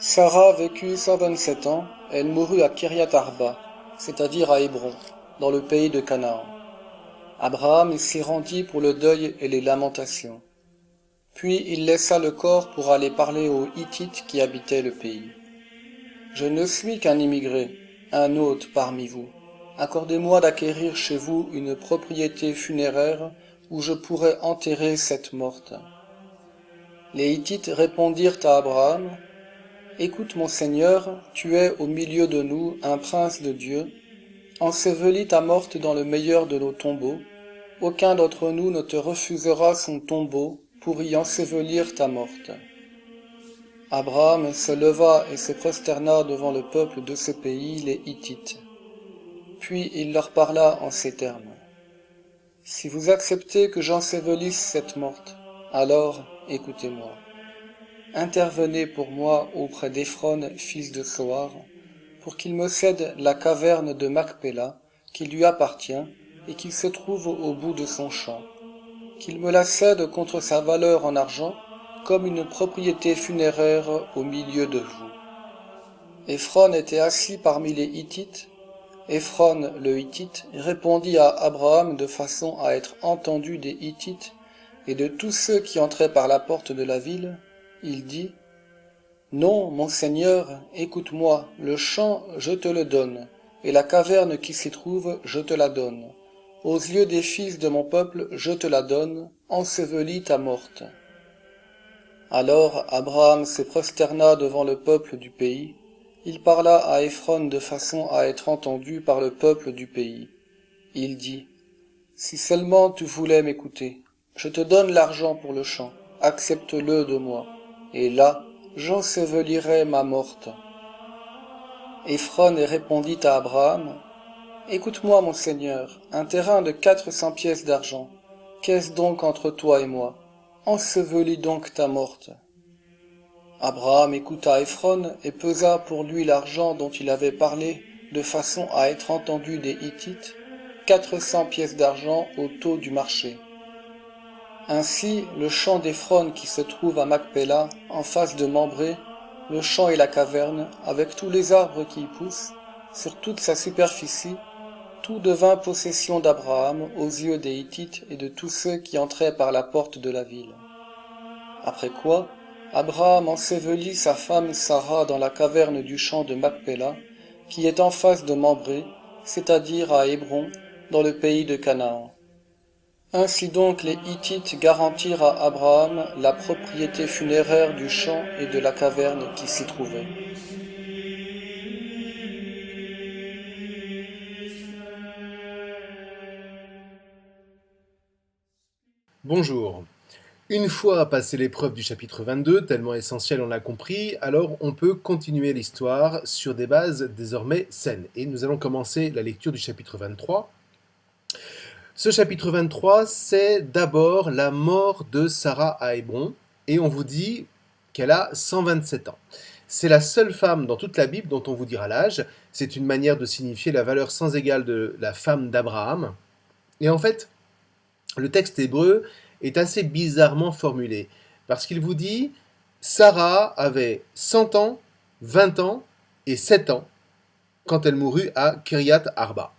Sarah vécut 127 ans, elle mourut à Kiryat Arba, c'est-à-dire à Hébron, dans le pays de Canaan. Abraham s'y rendit pour le deuil et les lamentations. Puis il laissa le corps pour aller parler aux Hittites qui habitaient le pays. Je ne suis qu'un immigré, un hôte parmi vous. Accordez-moi d'acquérir chez vous une propriété funéraire où je pourrais enterrer cette morte. Les Hittites répondirent à Abraham: Écoute mon Seigneur, tu es au milieu de nous un prince de Dieu. Ensevelis ta morte dans le meilleur de nos tombeaux. Aucun d'entre nous ne te refusera son tombeau pour y ensevelir ta morte. Abraham se leva et se prosterna devant le peuple de ce pays, les Hittites. Puis il leur parla en ces termes. Si vous acceptez que j'ensevelisse cette morte, alors écoutez-moi. Intervenez pour moi auprès d'Éphron, fils de Soar, pour qu'il me cède la caverne de Macpéla, qui lui appartient, et qui se trouve au bout de son champ. Qu'il me la cède contre sa valeur en argent, comme une propriété funéraire au milieu de vous. Éphron était assis parmi les Hittites. Éphron le Hittite répondit à Abraham de façon à être entendu des Hittites et de tous ceux qui entraient par la porte de la ville. Il dit: Non, mon Seigneur, écoute-moi, le champ, je te le donne, et la caverne qui s'y trouve, je te la donne. Aux yeux des fils de mon peuple, je te la donne, ensevelis ta morte. Alors Abraham se prosterna devant le peuple du pays. Il parla à Éphron de façon à être entendu par le peuple du pays. Il dit: Si seulement tu voulais m'écouter, je te donne l'argent pour le champ, accepte-le de moi, et là, j'ensevelirai ma morte. Éphron répondit à Abraham: Écoute-moi, mon Seigneur, un terrain de 400 pièces d'argent. Qu'est-ce donc entre toi et moi? Ensevelis donc ta morte. Abraham écouta Éphron et pesa pour lui l'argent dont il avait parlé, de façon à être entendu des Hittites, 400 pièces d'argent au taux du marché. Ainsi, le champ d'Éphron qui se trouve à Macpéla, en face de Mambré, le champ et la caverne, avec tous les arbres qui y poussent, sur toute sa superficie, tout devint possession d'Abraham aux yeux des Hittites et de tous ceux qui entraient par la porte de la ville. Après quoi, Abraham ensevelit sa femme Sarah dans la caverne du champ de Macpéla, qui est en face de Mambré, c'est-à-dire à Hébron, dans le pays de Canaan. Ainsi donc les Hittites garantirent à Abraham la propriété funéraire du champ et de la caverne qui s'y trouvait. Bonjour. Une fois passé l'épreuve du chapitre 22, tellement essentiel on l'a compris, alors on peut continuer l'histoire sur des bases désormais saines. Et nous allons commencer la lecture du chapitre 23. Ce chapitre 23, c'est d'abord la mort de Sarah à Hébron, et on vous dit qu'elle a 127 ans. C'est la seule femme dans toute la Bible dont on vous dira l'âge. C'est une manière de signifier la valeur sans égale de la femme d'Abraham. Et en fait, le texte hébreu est assez bizarrement formulé, parce qu'il vous dit Sarah avait 100 ans, 20 ans et 7 ans quand elle mourut à Kiryat Arba.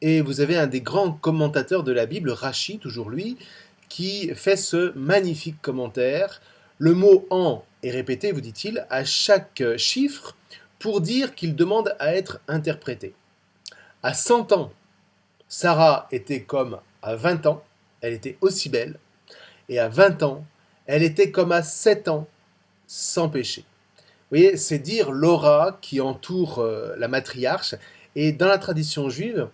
Et vous avez un des grands commentateurs de la Bible, Rashi, toujours lui, qui fait ce magnifique commentaire. Le mot en est répété, vous dit-il, à chaque chiffre pour dire qu'il demande à être interprété. À 100 ans, Sarah était comme à 20 ans, elle était aussi belle, et à 20 ans, elle était comme à 7 ans, sans péché. Vous voyez, c'est dire l'aura qui entoure la matriarche, et dans la tradition juive,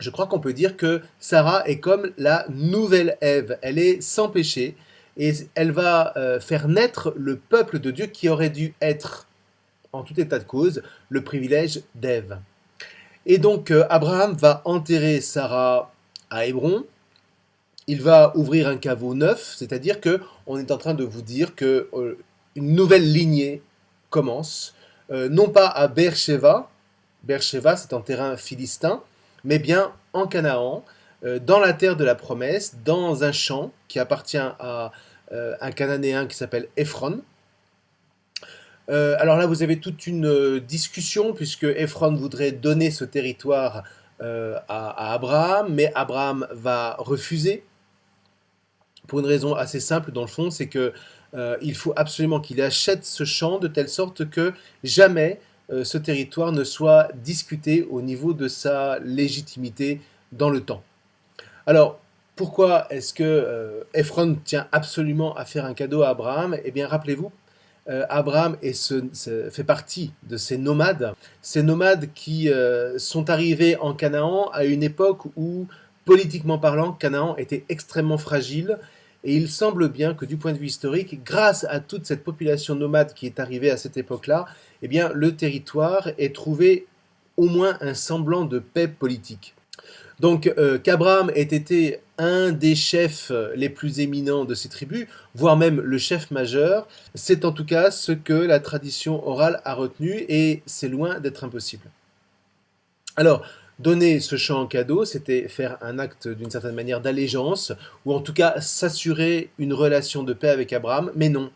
je crois qu'on peut dire que Sarah est comme la nouvelle Ève, elle est sans péché, et elle va faire naître le peuple de Dieu qui aurait dû être, en tout état de cause, le privilège d'Ève. Et donc Abraham va enterrer Sarah à Hébron. Il va ouvrir un caveau neuf, c'est-à-dire que on est en train de vous dire que une nouvelle lignée commence, non pas à Beersheba. Beersheba, c'est un terrain philistin, mais bien en Canaan, dans la terre de la promesse, dans un champ qui appartient à un Cananéen qui s'appelle Éphron. Alors là, vous avez toute une discussion, puisque Ephron voudrait donner ce territoire à Abraham, mais Abraham va refuser, pour une raison assez simple dans le fond, c'est que il faut absolument qu'il achète ce champ de telle sorte que jamais ce territoire ne soit discuté au niveau de sa légitimité dans le temps. Alors, pourquoi est-ce que Ephron tient absolument à faire un cadeau à Abraham? Eh bien, rappelez-vous, Abraham fait partie de ces nomades qui sont arrivés en Canaan à une époque où, politiquement parlant, Canaan était extrêmement fragile. Et il semble bien que du point de vue historique, grâce à toute cette population nomade qui est arrivée à cette époque-là, eh bien, le territoire ait trouvé au moins un semblant de paix politique. Donc qu'Abraham ait été un des chefs les plus éminents de ces tribus, voire même le chef majeur, c'est en tout cas ce que la tradition orale a retenu et c'est loin d'être impossible. Alors, donner ce champ en cadeau, c'était faire un acte d'une certaine manière d'allégeance, ou en tout cas s'assurer une relation de paix avec Abraham, mais non.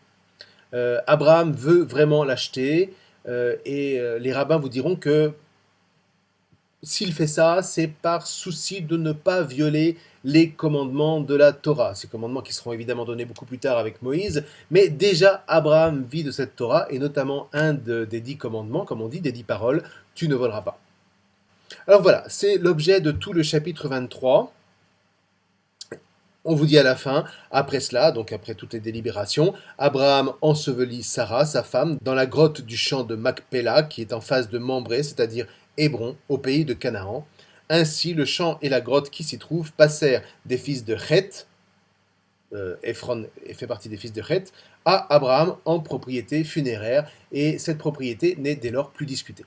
Abraham veut vraiment l'acheter, et les rabbins vous diront que s'il fait ça, c'est par souci de ne pas violer les commandements de la Torah. Ces commandements qui seront évidemment donnés beaucoup plus tard avec Moïse, mais déjà Abraham vit de cette Torah, et notamment des 10 commandements, comme on dit, des 10 paroles, tu ne voleras pas. Alors voilà, c'est l'objet de tout le chapitre 23. On vous dit à la fin, après cela, donc après toutes les délibérations, Abraham ensevelit Sarah, sa femme, dans la grotte du champ de Macpéla, qui est en face de Mambré, c'est-à-dire Hébron, au pays de Canaan. Ainsi, le champ et la grotte qui s'y trouvent passèrent des fils de Heth, Ephron fait partie des fils de Heth, à Abraham en propriété funéraire, et cette propriété n'est dès lors plus discutée.